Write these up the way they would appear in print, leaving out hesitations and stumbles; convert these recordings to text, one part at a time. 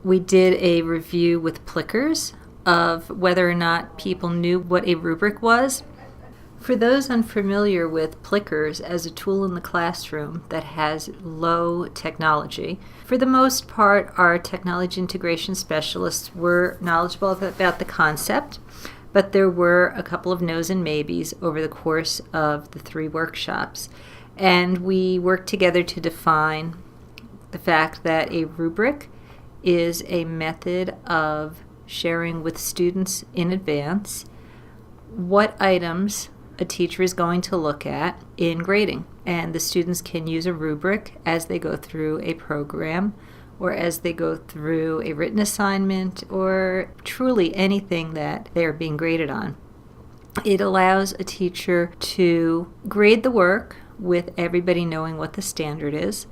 We did a review with Plickers of whether or not people knew what a rubric was. For those unfamiliar with Plickers as a tool in the classroom that has low technology, for the most part, our technology integration specialists were knowledgeable about the concept, but there were a couple of no's and maybes over the course of the 3 workshops. And we worked together to define the fact that a rubric is a method of sharing with students in advance what items a teacher is going to look at in grading. And the students can use a rubric as they go through a program or as they go through a written assignment or truly anything that they are being graded on. It allows a teacher to grade the work with everybody knowing what the standard is.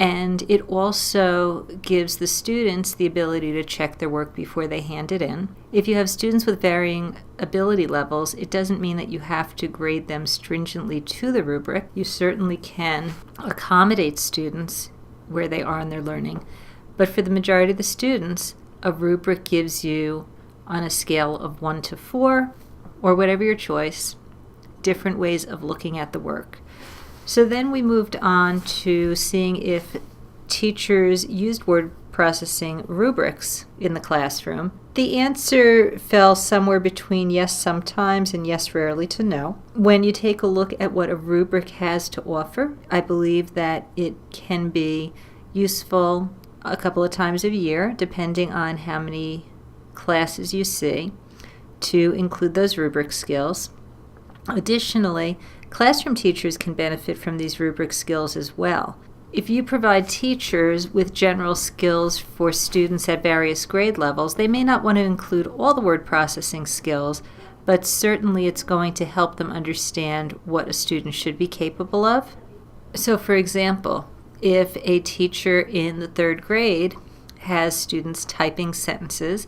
And it also gives the students the ability to check their work before they hand it in. If you have students with varying ability levels, it doesn't mean that you have to grade them stringently to the rubric. You certainly can accommodate students where they are in their learning. But for the majority of the students, a rubric gives you, on a scale of 1 to 4, or whatever your choice, different ways of looking at the work. So then we moved on to seeing if teachers used word processing rubrics in the classroom. The answer fell somewhere between yes sometimes and yes rarely to no. When you take a look at what a rubric has to offer, I believe that it can be useful a couple of times a year, depending on how many classes you see, to include those rubric skills. Additionally, classroom teachers can benefit from these rubric skills as well. If you provide teachers with general skills for students at various grade levels, they may not want to include all the word processing skills, but certainly it's going to help them understand what a student should be capable of. So for example, if a teacher in the 3rd grade has students typing sentences,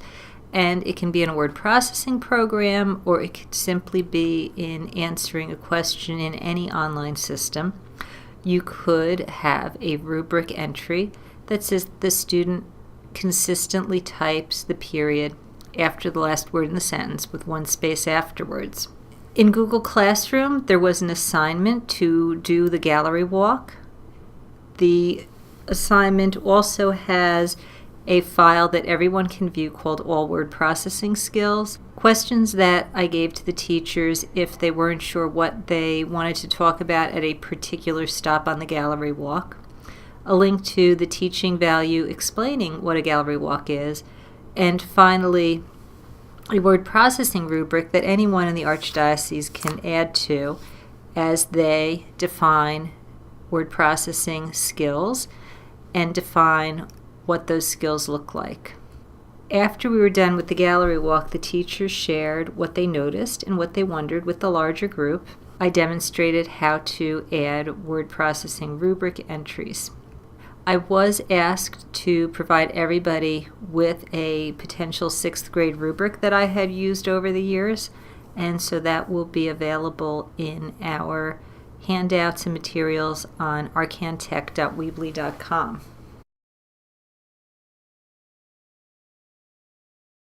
and it can be in a word processing program, or it could simply be in answering a question in any online system, you could have a rubric entry that says the student consistently types the period after the last word in the sentence with 1 space afterwards. In Google Classroom, there was an assignment to do the gallery walk. The assignment also has a file that everyone can view called All Word Processing Skills. Questions that I gave to the teachers if they weren't sure what they wanted to talk about at a particular stop on the gallery walk. A link to the teaching value explaining what a gallery walk is. And finally, a word processing rubric that anyone in the Archdiocese can add to as they define word processing skills and define what those skills look like. After we were done with the gallery walk, the teachers shared what they noticed and what they wondered with the larger group. I demonstrated how to add word processing rubric entries. I was asked to provide everybody with a potential 6th grade rubric that I had used over the years, and so that will be available in our handouts and materials on arcantech.weebly.com.